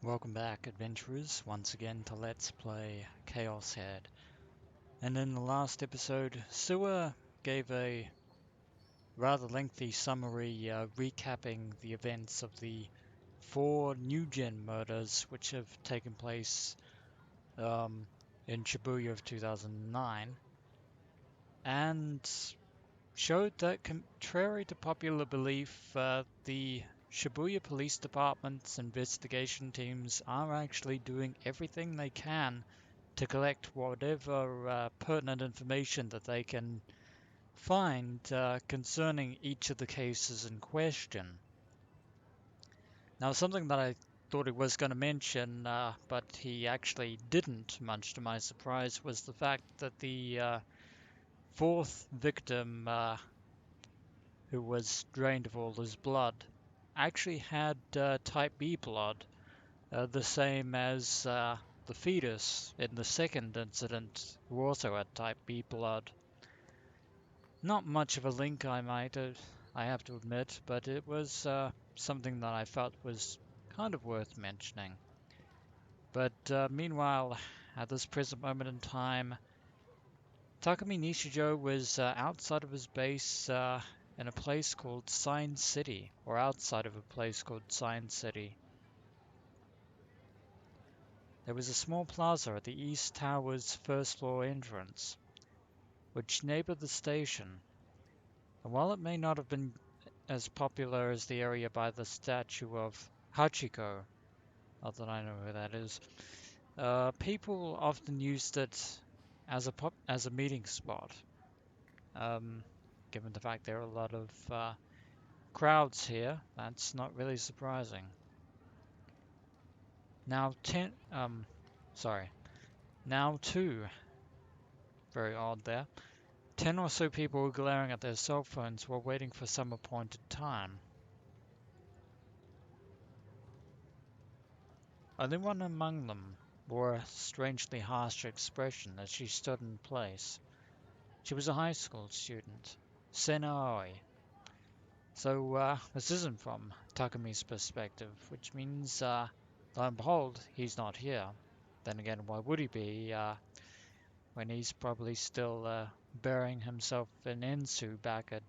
Welcome back, adventurers, once again to Let's Play ChäoS Head. And in the last episode, Sewer gave a rather lengthy summary recapping the events of the 4 new-gen murders which have taken place in Shibuya of 2009, and showed that, contrary to popular belief, the Shibuya Police Department's investigation teams are actually doing everything they can to collect whatever pertinent information that they can find concerning each of the cases in question. Now, something that I thought he was going to mention, but he actually didn't, much to my surprise, was the fact that the fourth victim, who was drained of all his blood, actually had type B blood, the same as the fetus in the second incident, who also had type B blood. Not much of a link, I have to admit, but it was something that I felt was kind of worth mentioning. But meanwhile, at this present moment in time, Takumi Nishijo was outside of his base in a place called Sign City, or outside of a place called Sign City. There was a small plaza at the East Tower's first floor entrance, which neighbored the station, and while it may not have been as popular as the area by the statue of Hachiko, not that I know who that is, people often used it as a meeting spot. Given the fact there are a lot of crowds here, that's not really surprising. Now now 2, very odd there. 10 or so people were glaring at their cell phones while waiting for some appointed time. Only one among them wore a strangely harsh expression as she stood in place. She was a high school student, Sena Aoi. So this isn't from Takumi's perspective, which means, lo and behold, he's not here. Then again, why would he be when he's probably still burying himself in Ensu back at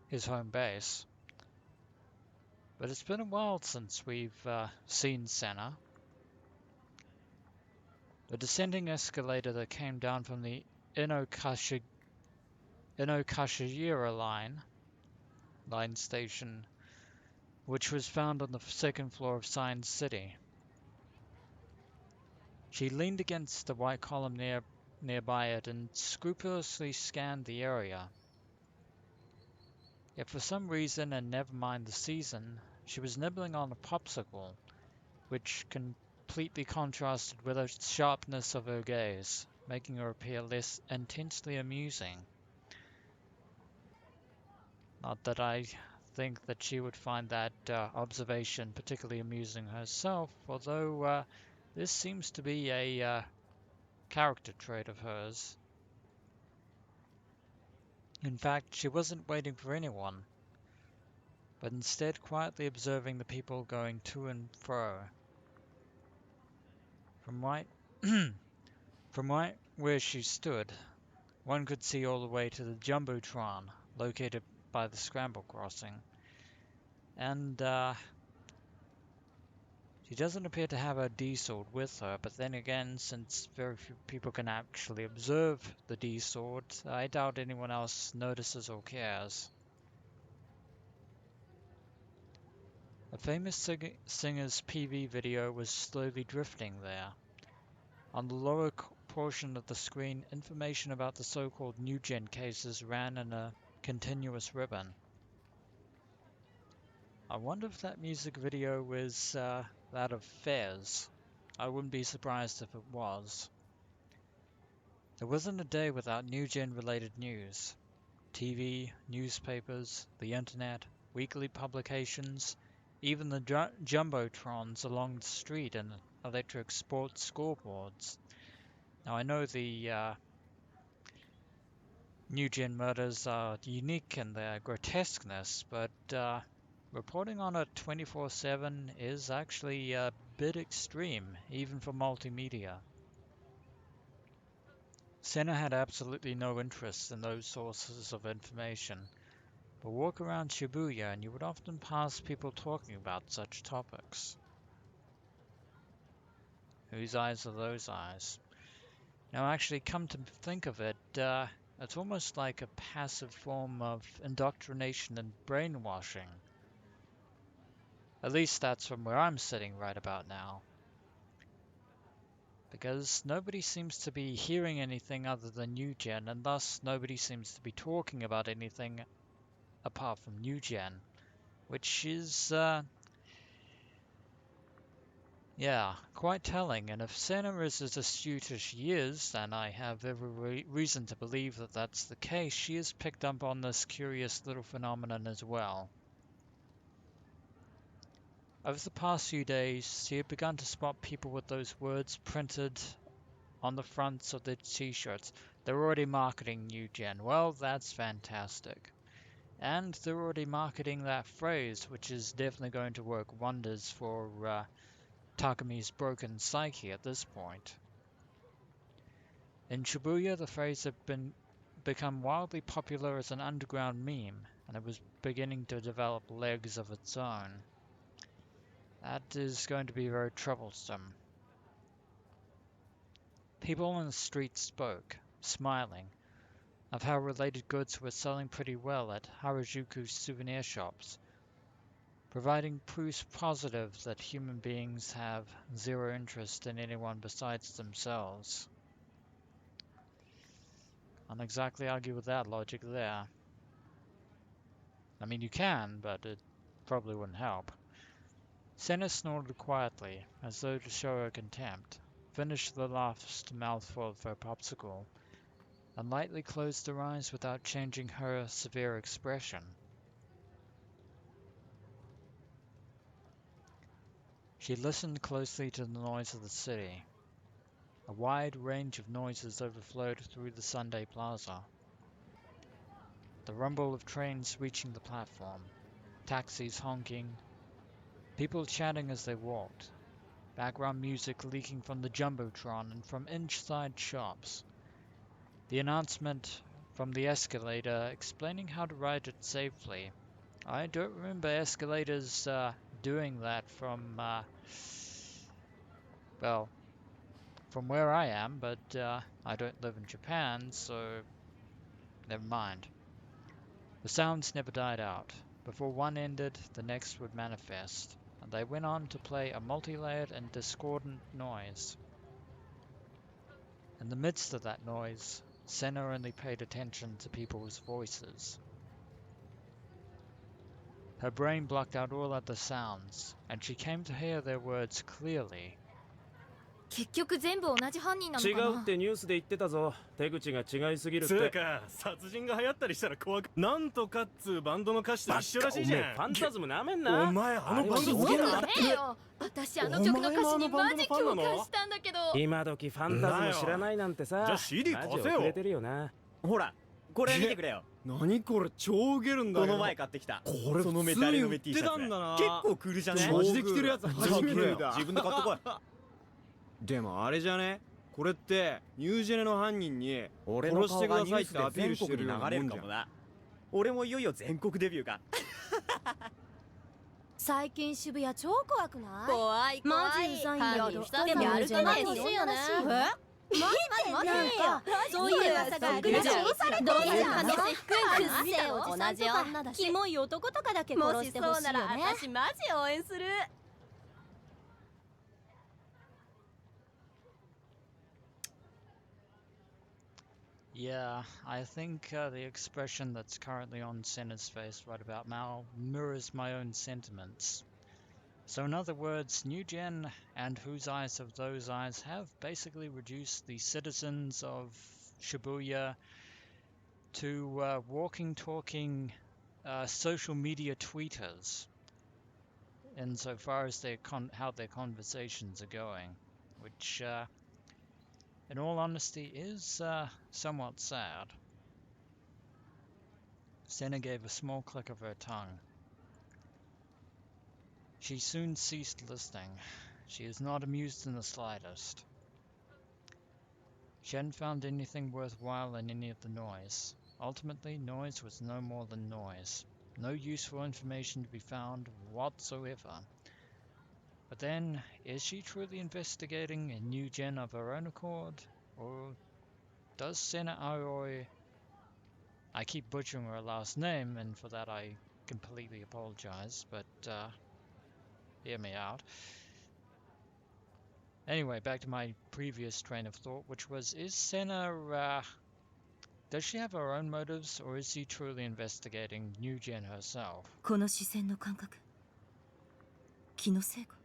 his home base? But it's been a while since we've seen Sena. The descending escalator that came down from the Inokashira line station, which was found on the second floor of Science City. She leaned against the white column nearby it and scrupulously scanned the area. Yet for some reason, and never mind the season, she was nibbling on a popsicle, which completely contrasted with the sharpness of her gaze, making her appear less intensely amusing. Not that I think that she would find that observation particularly amusing herself, although this seems to be a character trait of hers. In fact, she wasn't waiting for anyone, but instead quietly observing the people going to and fro. From right where she stood, one could see all the way to the Jumbotron, located by the Scramble Crossing. And she doesn't appear to have her D-sword with her, but then again, since very few people can actually observe the D-sword, I doubt anyone else notices or cares. A famous singer's PV video was slowly drifting there. On the lower portion of the screen, information about the so-called new-gen cases ran in a continuous ribbon. I wonder if that music video was that of Fez. I wouldn't be surprised if it was. There wasn't a day without new-gen related news. TV, newspapers, the internet, weekly publications, even the jumbotrons along the street and electric sports scoreboards. Now I know the new-gen murders are unique in their grotesqueness, but reporting on it 24/7 is actually a bit extreme, even for multimedia. Sena had absolutely no interest in those sources of information, but walk around Shibuya and you would often pass people talking about such topics. Whose eyes are those eyes? Now, actually, come to think of it, it's almost like a passive form of indoctrination and brainwashing. At least that's from where I'm sitting right about now. Because nobody seems to be hearing anything other than New Gen, and thus nobody seems to be talking about anything apart from New Gen, which is, yeah, quite telling. And if Sena is as astute as she is, and I have every reason to believe that that's the case, she has picked up on this curious little phenomenon as well. Over the past few days, she had begun to spot people with those words printed on the fronts of their t-shirts. They're already marketing New Gen. Well, that's fantastic. And they're already marketing that phrase, which is definitely going to work wonders for Takami's broken psyche at this point. In Shibuya, the phrase had become wildly popular as an underground meme, and it was beginning to develop legs of its own. That is going to be very troublesome. People on the street spoke, smiling, of how related goods were selling pretty well at Harajuku souvenir shops, providing proof positive that human beings have zero interest in anyone besides themselves. Can't exactly argue with that logic there. I mean, you can, but it probably wouldn't help. Sena snorted quietly, as though to show her contempt, finished the last mouthful of her popsicle, and lightly closed her eyes without changing her severe expression. She listened closely to the noise of the city. A wide range of noises overflowed through the Sunday Plaza. The rumble of trains reaching the platform, taxis honking, people chatting as they walked, background music leaking from the Jumbotron and from inside shops. The announcement from the escalator explaining how to ride it safely. I don't remember escalators doing that from, well, from where I am, but I don't live in Japan, so never mind. The sounds never died out. Before one ended, the next would manifest, and they went on to play a multi-layered and discordant noise. In the midst of that noise, Senna only paid attention to people's voices. Her brain blocked out all other sounds, and she came to hear their words clearly. 結局全部同じ犯人なの違かな。うってニュースで言ってたぞ。手口が違いすぎるって。つうか殺人が流行ったりしたら怖く。なんとかっつうバンドの歌詞と一緒らしいじゃん。ファンタズムなめんな。お前あのバンドそう好きなの？ねえよ。私あの曲の歌詞にマジ共感したんだけど。今時ファンタズム知らないなんてさ。じゃあ CD 貸せよ。マジ遅れてるよな。ほらこれ見てくれよ。何これ超ウケるんだけど。この前買ってきた。これそのメタルのメ T シャツ。結構クールじゃね。マジで着てるやつ初めてだ。自分で買ってこい。でもあれじゃね、これってニュージェネの犯人に俺の顔がニュースで全国に流れるかもな。俺もいよいよ全国デビューか。最近渋谷超怖くない？怖い怖い。マジうざいんだけど。でも歩かないほしいよね。待てよ。そういう噂がぐらつされてるどういうじゃん。話？くっせえおじさんとかキモい男とかだけ殺もししてほしいよそうならね。私マジ応援する。Yeah, I think the expression that's currently on Senna's face right about now mirrors my own sentiments. So in other words, New Gen and Whose Eyes Have Those Eyes have basically reduced the citizens of Shibuya to walking, talking social media tweeters insofar as how their conversations are going, which in all honesty is somewhat sad. Sena gave a small click of her tongue. She soon ceased listening. She is not amused in the slightest. She hadn't found anything worthwhile in any of the noise. Ultimately, noise was no more than noise. No useful information to be found whatsoever. But then, is she truly investigating a new gen of her own accord? Or does Sena Aoi... I keep butchering her last name, and for that I completely apologize, but hear me out. Anyway, back to my previous train of thought, which was, is Sena, does she have her own motives, or is she truly investigating New Gen herself? この視線の感覚、気のせいか。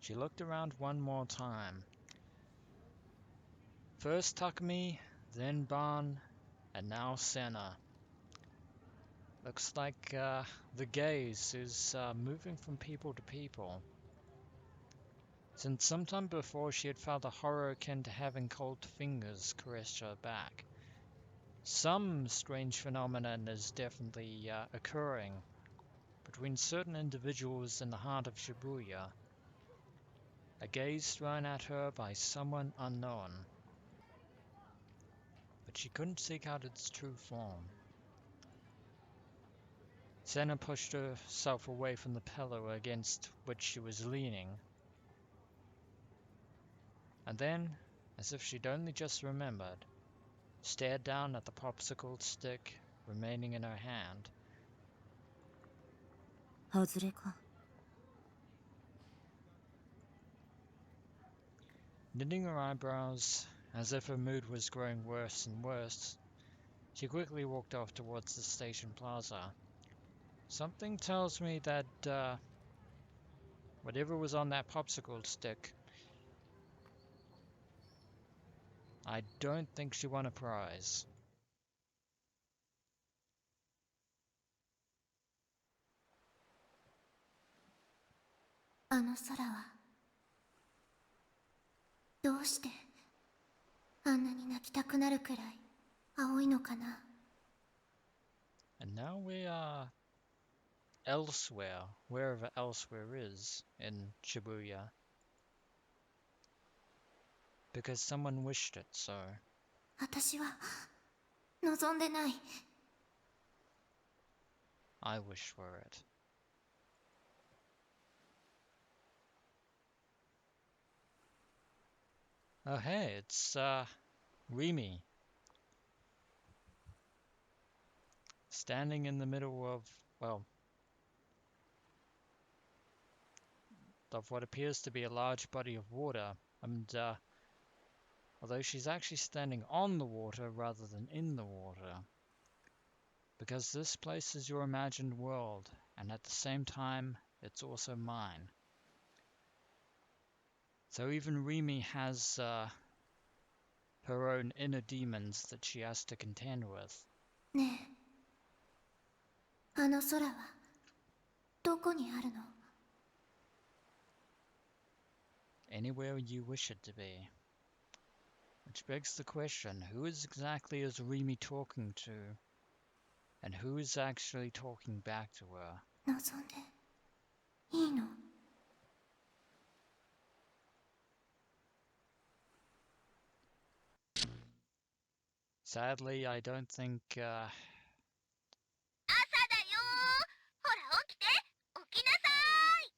She looked around one more time. First Takumi, then Ban, and now Sena. Looks like the gaze is moving from people to people. Since sometime before she had felt a horror akin to having cold fingers caress her back. Some strange phenomenon is definitely occurring between certain individuals in the heart of Shibuya. A gaze thrown at her by someone unknown. But she couldn't seek out its true form. Sena pushed herself away from the pillow against which she was leaning. And then, as if she'd only just remembered, stared down at the popsicle stick remaining in her hand. 外れか。 Knitting her eyebrows, as if her mood was growing worse and worse, she quickly walked off towards the station plaza. Something tells me that whatever was on that popsicle stick, I don't think she won a prize. あの空はどうしてあんなに泣きたくなるくらい青いのかな。 And now we are elsewhere, wherever elsewhere is in Shibuya. Because someone wished it so. 私は望んでない。 I wish for it. Oh hey, it's Rimi. Standing in the middle of, well, of what appears to be a large body of water. And although she's actually standing on the water rather than in the water. Because this place is your imagined world, and at the same time, it's also mine. So even Rimi has her own inner demons that she has to contend with. ねえ、あの空はどこにあるの？ Anywhere you wish it to be. Which begs the question, who exactly is Rimi talking to? And who is actually talking back to her? 望んでいいの？ Sadly, I don't think 朝だよー。ほら起きて、起きなさい。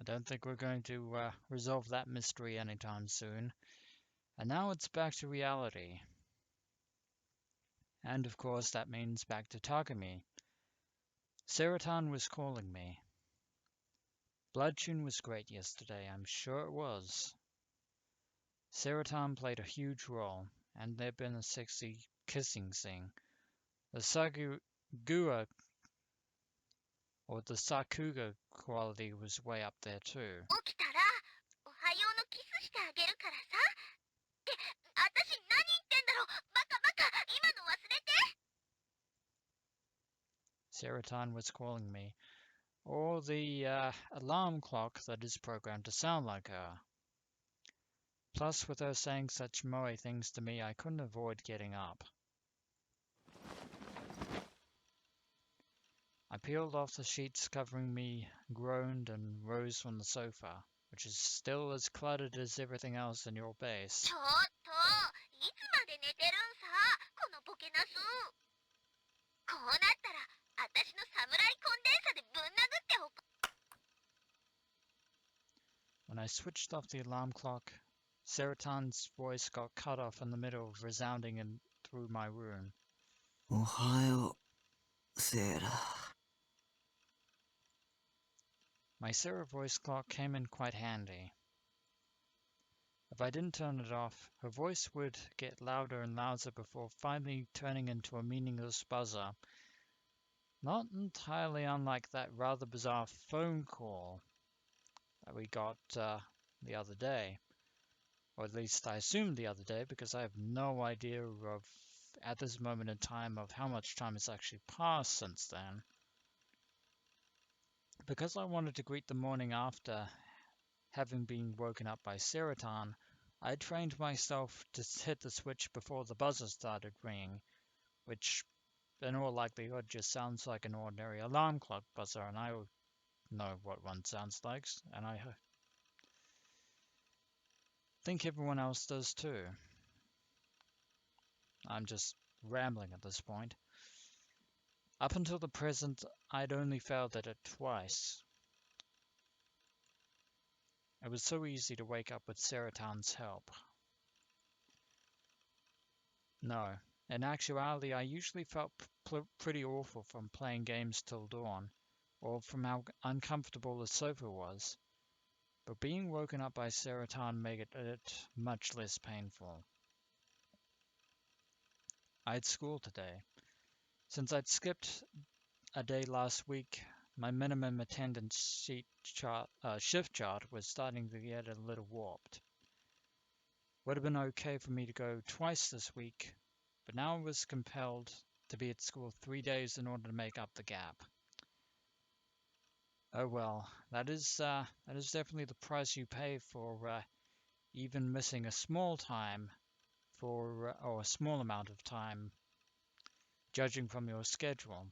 I don't think we're going to resolve that mystery anytime soon. And now it's back to reality. And of course that means back to Takumi. Serotan was calling me. Blood Tune was great yesterday, I'm sure it was. Serotan played a huge role, and there'd been a sexy kissing scene. The Sagua, or the Sakuga quality was way up there too. 起きたらおはようのキスしてあげるからさ。って私何言ってんだろ。バカバカ今の忘れて。 Serotan was calling me, or the alarm clock that is programmed to sound like her. Plus, with her saying such moe things to me, I couldn't avoid getting up. I peeled off the sheets covering me, groaned, and rose from the sofa, which is still as cluttered as everything else in your base. ちょっといつまで寝てるんさこのボケナス。こうなったら私のサムライコンデンサでぶん殴っておく。 When I switched off the alarm clock, Seratan's voice got cut off in the middle of resounding in through my room. おはよう、セイラ。My Sarah voice clock came in quite handy. If I didn't turn it off, her voice would get louder and louder before finally turning into a meaningless buzzer, not entirely unlike that rather bizarre phone call that we got the other day. Or at least I assumed the other day, because I have no idea of, at this moment in time, of how much time has actually passed since then. Because I wanted to greet the morning after having been woken up by Seratan, I trained myself to hit the switch before the buzzer started ringing, which in all likelihood just sounds like an ordinary alarm clock buzzer, and I know what one sounds like, and I think everyone else does too. I'm just rambling at this point. Up until the present, I'd only failed at it twice. It was so easy to wake up with Seratan's help. No, in actuality, I usually felt pretty awful from playing games till dawn, or from how uncomfortable the sofa was. But being woken up by Seratan made it much less painful. I had school today. Since I'd skipped a day last week, my minimum attendance shift chart was starting to get a little warped. Would have been okay for me to go twice this week, but now I was compelled to be at school 3 days in order to make up the gap. Oh well, that is definitely the price you pay for even missing a small time or a small amount of time, judging from your schedule.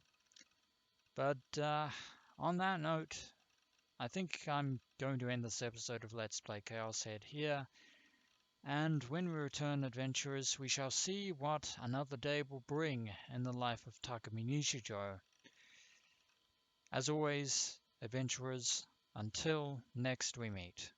But on that note, I think I'm going to end this episode of Let's Play ChäoS Head here. And when we return, adventurers, we shall see what another day will bring in the life of Takumi Nishijo. As always, adventurers, until next we meet.